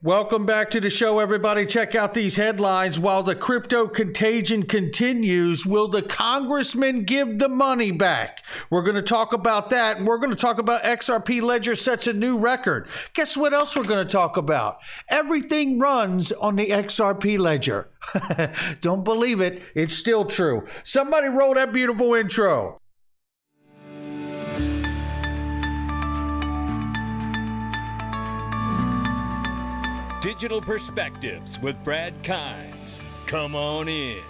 Welcome back to the show, everybody. Check out these headlines. While the crypto contagion continues, will the congressman give the money back? We're going to talk about that, and we're going to talk about XRP-Ledger sets a new record. Guess what else we're going to talk about? Everything runs on the XRP-Ledger. Don't believe it. It's still true. Somebody roll that beautiful intro. Digital Perspectives with Brad Kimes. Come on in.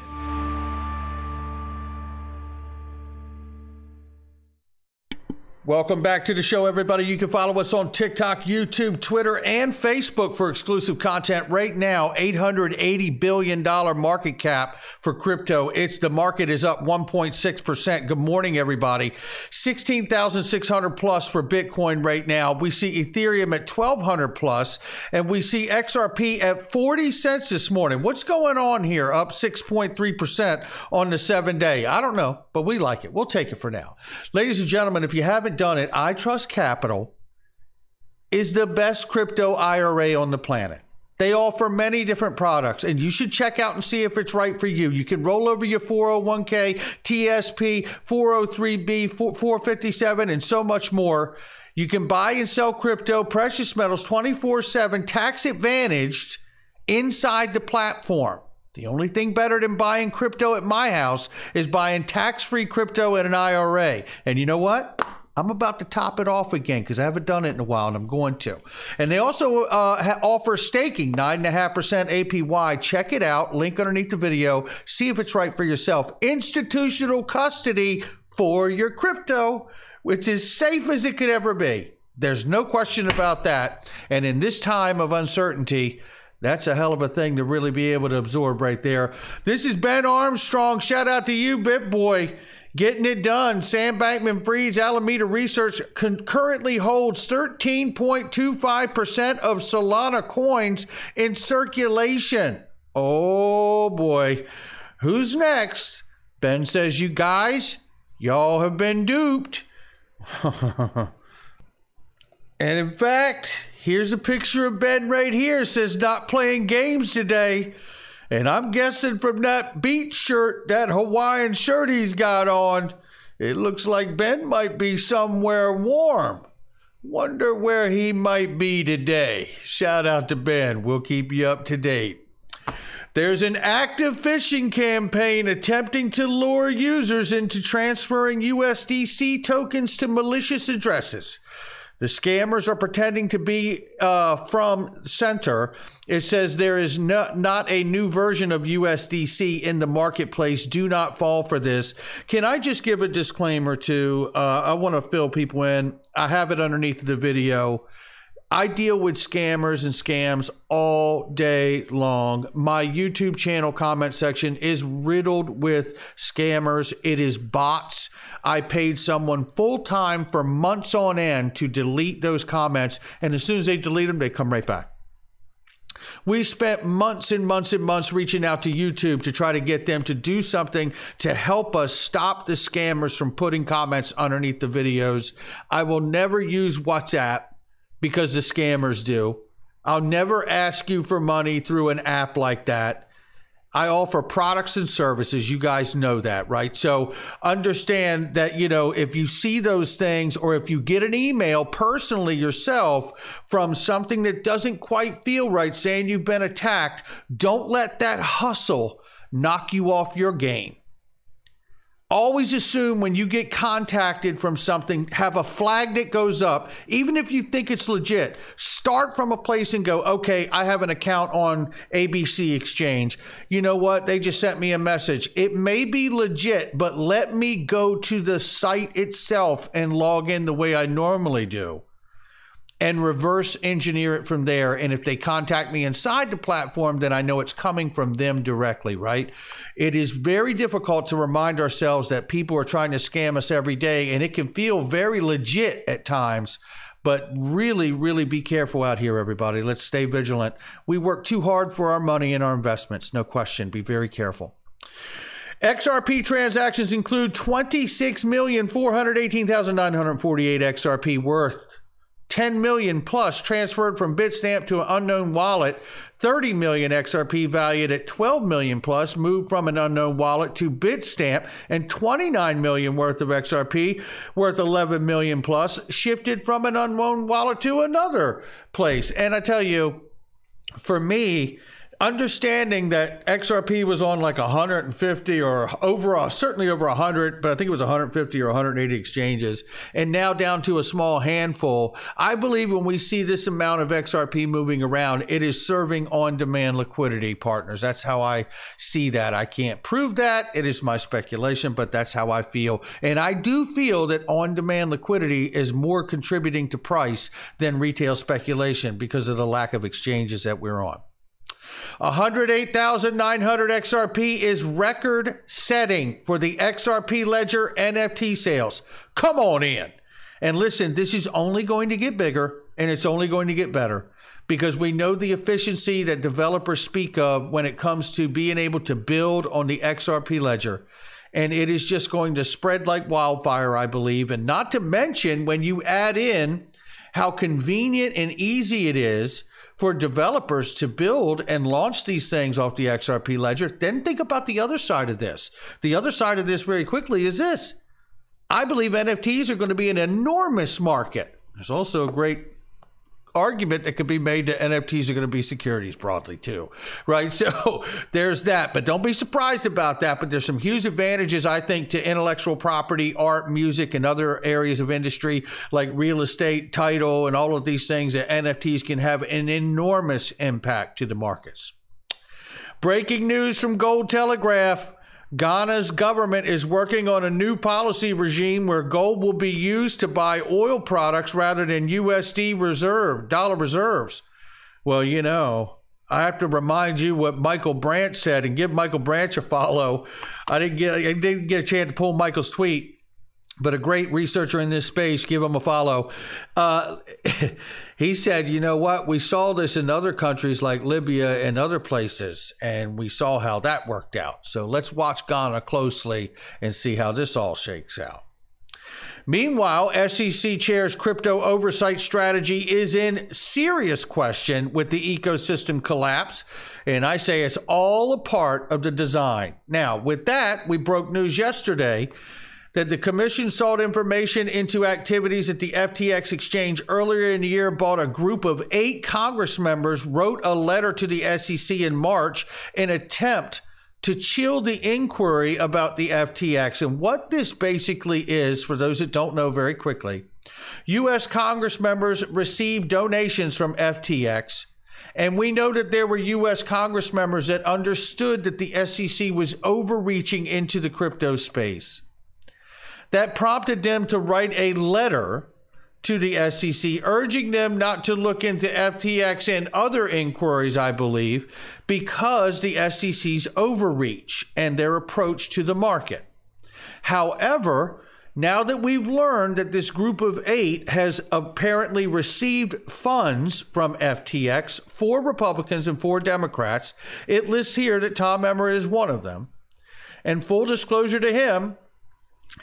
Welcome back to the show, everybody. You can follow us on TikTok, YouTube, Twitter, and Facebook for exclusive content. Right now, $880 billion market cap for crypto. The market is up 1.6%. Good morning, everybody. 16,600 plus for Bitcoin right now. We see Ethereum at 1,200 plus, and we see XRP at 40 cents this morning. What's going on here? Up 6.3% on the 7-day. I don't know, but we like it. We'll take it for now. Ladies and gentlemen, if you haven't done it, iTrust Capital is the best crypto IRA on the planet. They offer many different products, and you should check out and see if it's right for you. You can roll over your 401k, TSP, 403b, 457, and so much more. You can buy and sell crypto, precious metals 24/7, tax advantaged inside the platform. The only thing better than buying crypto at my house is buying tax-free crypto in an IRA. And you know what? I'm about to top it off again because I haven't done it in a while, and I'm going to. And they also offer staking, 9.5% APY. Check it out. Link underneath the video. See if it's right for yourself. Institutional custody for your crypto, which is safe as it could ever be. There's no question about that. And in this time of uncertainty, that's a hell of a thing to really be able to absorb right there. This is Ben Armstrong. Shout out to you, BitBoy. Getting it done. Sam Bankman-Fried's Alameda Research currently holds 13.25% of Solana coins in circulation. Oh boy. Who's next? Ben says, you guys, y'all have been duped. And in fact, here's a picture of Ben right here. It says not playing games today. And I'm guessing from that beach shirt, that Hawaiian shirt he's got on, it looks like Ben might be somewhere warm. Wonder where he might be today. Shout out to Ben. We'll keep you up to date. There's an active phishing campaign attempting to lure users into transferring USDC tokens to malicious addresses. The scammers are pretending to be from Center. It says there is not a new version of USDC in the marketplace. Do not fall for this. Can I just give a disclaimer too? I want to fill people in. I have it underneath the video. I deal with scammers and scams all day long. My YouTube channel comment section is riddled with scammers. It is bots. I paid someone full-time for months on end to delete those comments, and as soon as they delete them, they come right back. We spent months and months and months reaching out to YouTube to try to get them to do something to help us stop the scammers from putting comments underneath the videos. I will never use WhatsApp because the scammers do. I'll never ask you for money through an app like that. I offer products and services. You guys know that, right? So understand that, you know, if you see those things or if you get an email personally yourself from something that doesn't quite feel right, saying you've been attacked, don't let that hustle knock you off your game. Always assume when you get contacted from something, have a flag that goes up. Even if you think it's legit, start from a place and go, okay, I have an account on ABC Exchange. You know what? They just sent me a message. It may be legit, but let me go to the site itself and log in the way I normally do and reverse engineer it from there. And if they contact me inside the platform, then I know it's coming from them directly, right? It is very difficult to remind ourselves that people are trying to scam us every day, and it can feel very legit at times, but really, really be careful out here, everybody. Let's stay vigilant. We work too hard for our money and our investments, no question. Be very careful. XRP transactions include 26,418,948 XRP worth 10 million plus transferred from Bitstamp to an unknown wallet. 30 million XRP valued at 12 million plus moved from an unknown wallet to Bitstamp, and 29 million worth of XRP worth 11 million plus shifted from an unknown wallet to another place. And I tell you, for me, understanding that XRP was on like 150 or certainly over 100, but I think it was 150 or 180 exchanges, and now down to a small handful. I believe when we see this amount of XRP moving around, it is serving on-demand liquidity, partners. That's how I see that. I can't prove that. It is my speculation, but that's how I feel. And I do feel that on-demand liquidity is more contributing to price than retail speculation because of the lack of exchanges that we're on. 108,900 XRP is record setting for the XRP-Ledger NFT sales. Come on in. And listen, this is only going to get bigger, and it's only going to get better, because we know the efficiency that developers speak of when it comes to being able to build on the XRP-Ledger. And it is just going to spread like wildfire, I believe. And not to mention, when you add in how convenient and easy it is for developers to build and launch these things off the XRP Ledger, then think about the other side of this. The other side of this very quickly is this. I believe NFTs are going to be an enormous market. There's also a great argument that could be made that NFTs are going to be securities broadly too, right? So there's that, but don't be surprised about that. But there's some huge advantages, I think, to intellectual property, art, music, and other areas of industry like real estate, title, and all of these things that NFTs can have an enormous impact to the markets. Breaking news from Gold Telegraph. Ghana's government is working on a new policy regime where gold will be used to buy oil products rather than USD dollar reserves. Well, you know, I have to remind you what Michael Branch said, and give Michael Branch a follow. I didn't get a chance to pull Michael's tweet, but a great researcher in this space, give him a follow. He said, you know what? We saw this in other countries like Libya and other places, and we saw how that worked out. So let's watch Ghana closely and see how this all shakes out. Meanwhile, SEC Chair's crypto oversight strategy is in serious question with the ecosystem collapse. And I say it's all a part of the design. Now, with that, we broke news yesterday that the commission sought information into activities at the FTX exchange earlier in the year, bought a group of 8 Congress members, wrote a letter to the SEC in March in an attempt to chill the inquiry about the FTX. And what this basically is, for those that don't know very quickly, U.S. Congress members received donations from FTX. And we know that there were U.S. Congress members that understood that the SEC was overreaching into the crypto space. That prompted them to write a letter to the SEC, urging them not to look into FTX and other inquiries, I believe, because the SEC's overreach and their approach to the market. However, now that we've learned that this group of 8 has apparently received funds from FTX, 4 Republicans and 4 Democrats, it lists here that Tom Emmer is one of them. And full disclosure to him,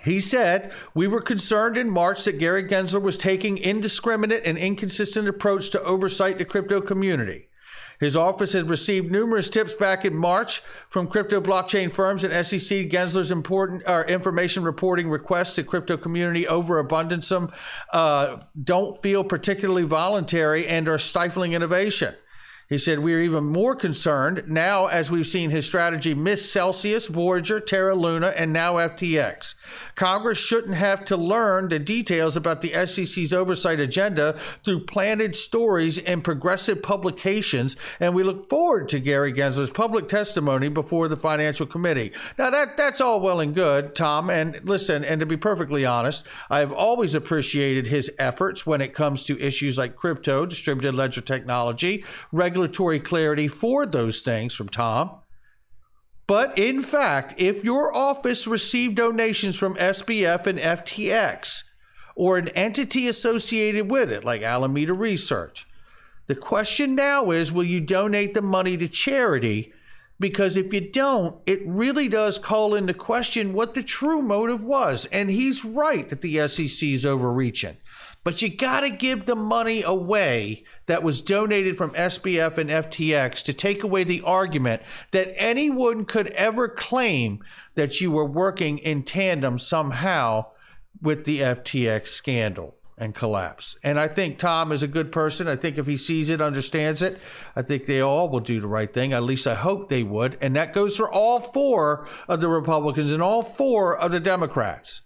he said, we were concerned in March that Gary Gensler was taking indiscriminate and inconsistent approach to oversight the crypto community. His office had received numerous tips back in March from crypto blockchain firms and SEC Gensler's information reporting requests to crypto community overabundance don't feel particularly voluntary and are stifling innovation. He said, we are even more concerned now as we've seen his strategy miss Celsius, Voyager, Terra Luna, and now FTX. Congress shouldn't have to learn the details about the SEC's oversight agenda through planted stories in progressive publications, and we look forward to Gary Gensler's public testimony before the Financial Committee. Now, that's all well and good, Tom, and listen, and to be perfectly honest, I have always appreciated his efforts when it comes to issues like crypto, distributed ledger technology, regulatory clarity for those things from Tom. But in fact, if your office received donations from SBF and FTX or an entity associated with it, like Alameda Research, the question now is, will you donate the money to charity Because if you don't, it really does call into question what the true motive was. And he's right that the SEC is overreaching. But you got to give the money away that was donated from SBF and FTX to take away the argument that anyone could ever claim that you were working in tandem somehow with the FTX scandal and collapse. And I think Tom is a good person. I think if he sees it, understands it, I think they all will do the right thing. At least I hope they would. And that goes for all 4 of the Republicans and all 4 of the Democrats.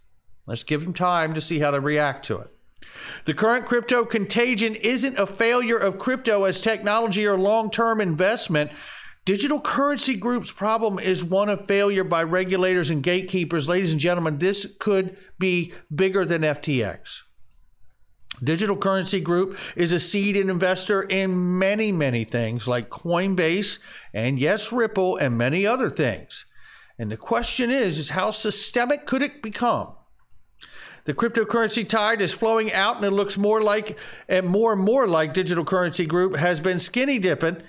Let's give them time to see how they react to it. The current crypto contagion isn't a failure of crypto as technology or long-term investment. Digital Currency Group's problem is one of failure by regulators and gatekeepers. Ladies and gentlemen, this could be bigger than FTX. Digital Currency Group is a seed investor in many, many things like Coinbase and yes, Ripple and many other things. And the question is how systemic could it become? The cryptocurrency tide is flowing out and it looks more and more like Digital Currency Group has been skinny dipping.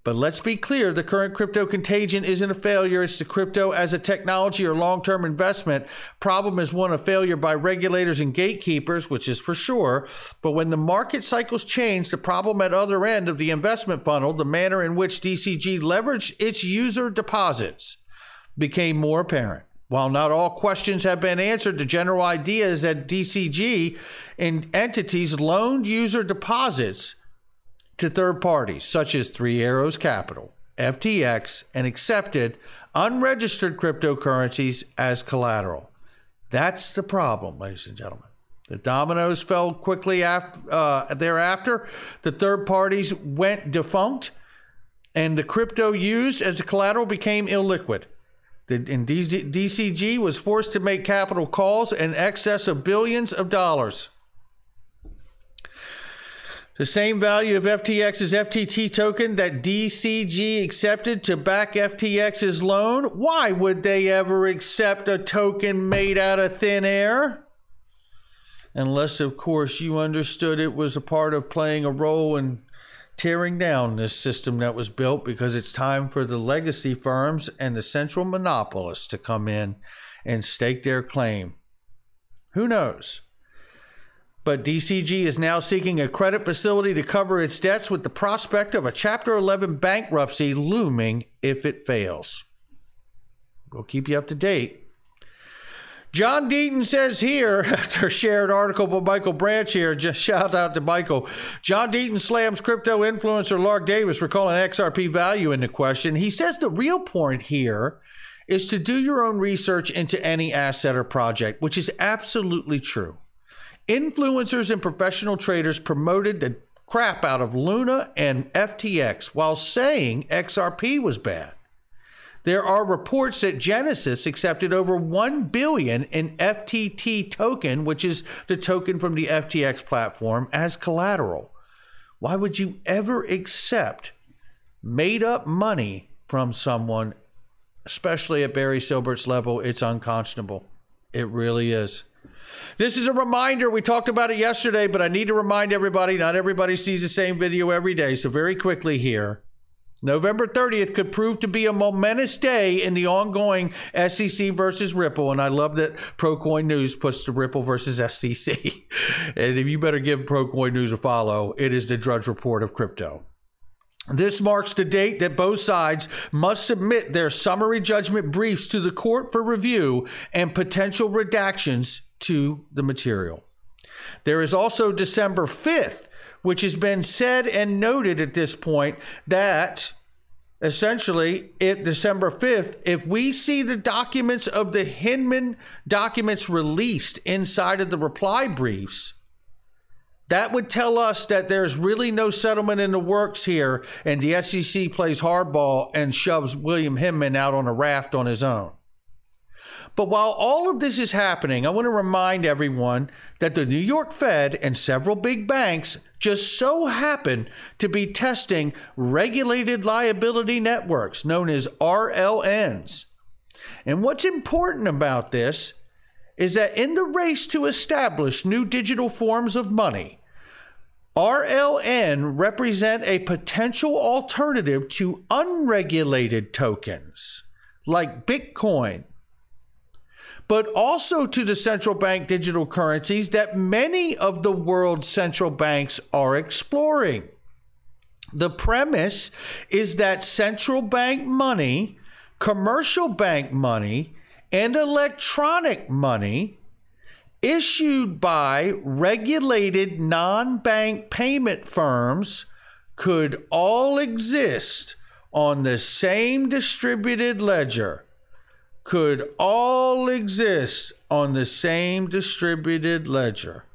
But let's be clear, the current crypto contagion isn't a failure. It's the crypto as a technology or long-term investment. Problem is one of failure by regulators and gatekeepers, which is for sure. But when the market cycles change, the problem at other end of the investment funnel, the manner in which DCG leveraged its user deposits, became more apparent. While not all questions have been answered, the general idea is that DCG and entities loaned user deposits to third parties, such as Three Arrows Capital, FTX, and accepted unregistered cryptocurrencies as collateral. That's the problem, ladies and gentlemen. The dominoes fell quickly thereafter. The third parties went defunct, and the crypto used as a collateral became illiquid. And DCG was forced to make capital calls in excess of billions of dollars. The same value of FTX's FTT token that DCG accepted to back FTX's loan. Why would they ever accept a token made out of thin air? Unless, of course, you understood it was a part of playing a role in tearing down this system that was built, because it's time for the legacy firms and the central monopolists to come in and stake their claim. Who knows? But DCG is now seeking a credit facility to cover its debts, with the prospect of a Chapter 11 bankruptcy looming if it fails. We'll keep you up to date. John Deaton says here, after a shared article by Michael Branch here, just shout out to Michael. John Deaton slams crypto influencer Lark Davis for calling XRP value into question. He says the real point here is to do your own research into any asset or project, which is absolutely true. Influencers and professional traders promoted the crap out of Luna and FTX while saying XRP was bad. There are reports that Genesis accepted over $1 billion in FTT token, which is the token from the FTX platform, as collateral. Why would you ever accept made up money from someone, especially at Barry Silbert's level? It's unconscionable. It really is. This is a reminder. We talked about it yesterday, but I need to remind everybody, not everybody sees the same video every day. So very quickly here, November 30th could prove to be a momentous day in the ongoing SEC versus Ripple. And I love that ProCoin News puts the Ripple versus SEC. And if you better give ProCoin News a follow, it is the Drudge Report of crypto. This marks the date that both sides must submit their summary judgment briefs to the court for review and potential redactions to the material. There is also December 5th, which has been said and noted at this point that essentially December 5th, if we see the documents of the Hinman documents released inside of the reply briefs, that would tell us that there's really no settlement in the works here, and the SEC plays hardball and shoves William Hinman out on a raft on his own. But while all of this is happening, I want to remind everyone that the New York Fed and several big banks just so happen to be testing regulated liability networks known as RLNs. And what's important about this is that in the race to establish new digital forms of money, RLN represent a potential alternative to unregulated tokens like Bitcoin, but also to the central bank digital currencies that many of the world's central banks are exploring. The premise is that central bank money, commercial bank money, and electronic money issued by regulated non-bank payment firms could all exist on the same distributed ledger. Could all exist on the same distributed ledger.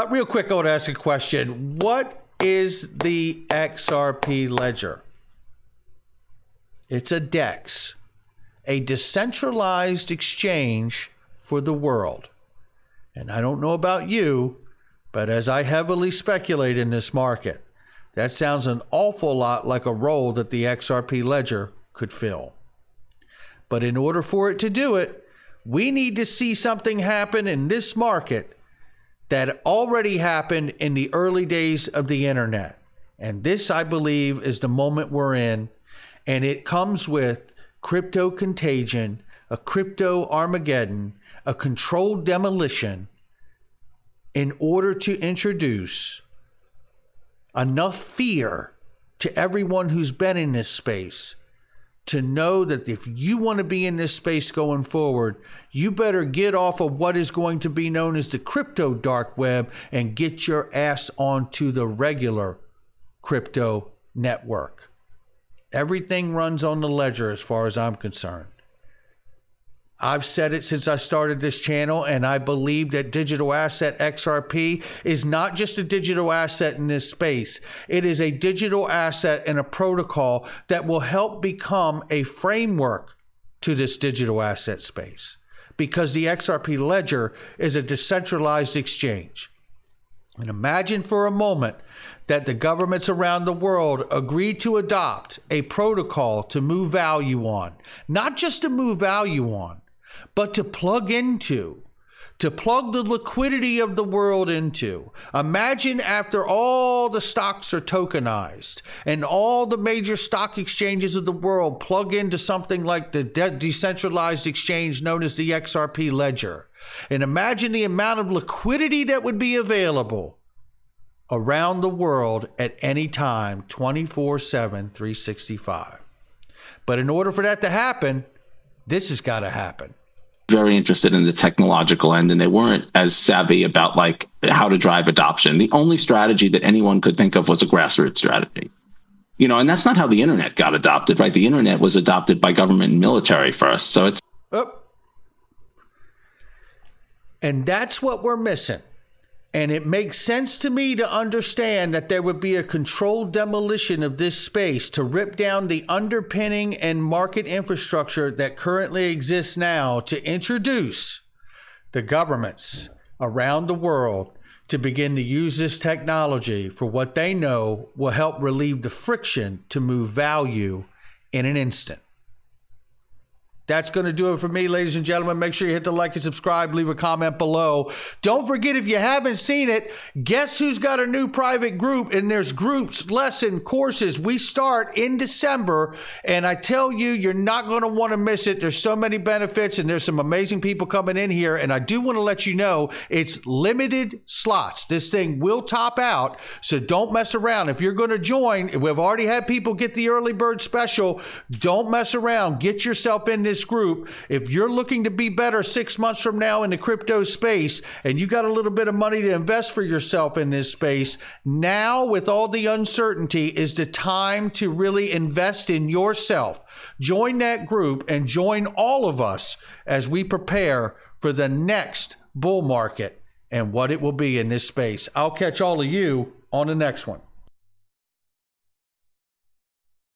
Real quick, I want to ask a question. What is the XRP Ledger? It's a DEX, a decentralized exchange for the world. And I don't know about you, but as I heavily speculate in this market, that sounds an awful lot like a role that the XRP Ledger could fill. But in order for it to do it, we need to see something happen in this market that already happened in the early days of the internet. And this, I believe, is the moment we're in. And it comes with crypto contagion, a crypto Armageddon, a controlled demolition in order to introduce enough fear to everyone who's been in this space to know that if you want to be in this space going forward, you better get off of what is going to be known as the crypto dark web and get your ass onto the regular crypto network. Everything runs on the ledger as far as I'm concerned. I've said it since I started this channel, and I believe that digital asset XRP is not just a digital asset in this space. It is a digital asset and a protocol that will help become a framework to this digital asset space, because the XRP Ledger is a decentralized exchange. And imagine for a moment that the governments around the world agreed to adopt a protocol to move value on, not just to move value on, but to plug into, to plug the liquidity of the world into. Imagine after all the stocks are tokenized and all the major stock exchanges of the world plug into something like the decentralized exchange known as the XRP Ledger. And imagine the amount of liquidity that would be available around the world at any time, 24/7, 365. But in order for that to happen, this has got to happen. Very interested in the technological end, and they weren't as savvy about like how to drive adoption. The only strategy that anyone could think of was a grassroots strategy. You know, and that's not how the internet got adopted, right? The internet was adopted by government and military first. So it's and that's what we're missing. And it makes sense to me to understand that there would be a controlled demolition of this space to rip down the underpinning and market infrastructure that currently exists now, to introduce the governments around the world to begin to use this technology for what they know will help relieve the friction to move value in an instant. That's going to do it for me, ladies and gentlemen. Make sure you hit the like and subscribe, leave a comment below. Don't forget, if you haven't seen it, guess who's got a new private group? And there's groups, lesson, courses. We start in December, and I tell you, you're not going to want to miss it. There's so many benefits, and there's some amazing people coming in here. And I do want to let you know it's limited slots. This thing will top out, so don't mess around. If you're going to join, we've already had people get the early bird special. Don't mess around. Get yourself in this group. If you're looking to be better 6 months from now in the crypto space, and you got a little bit of money to invest for yourself in this space, now with all the uncertainty is the time to really invest in yourself. Join that group and join all of us as we prepare for the next bull market and what it will be in this space. I'll catch all of you on the next one.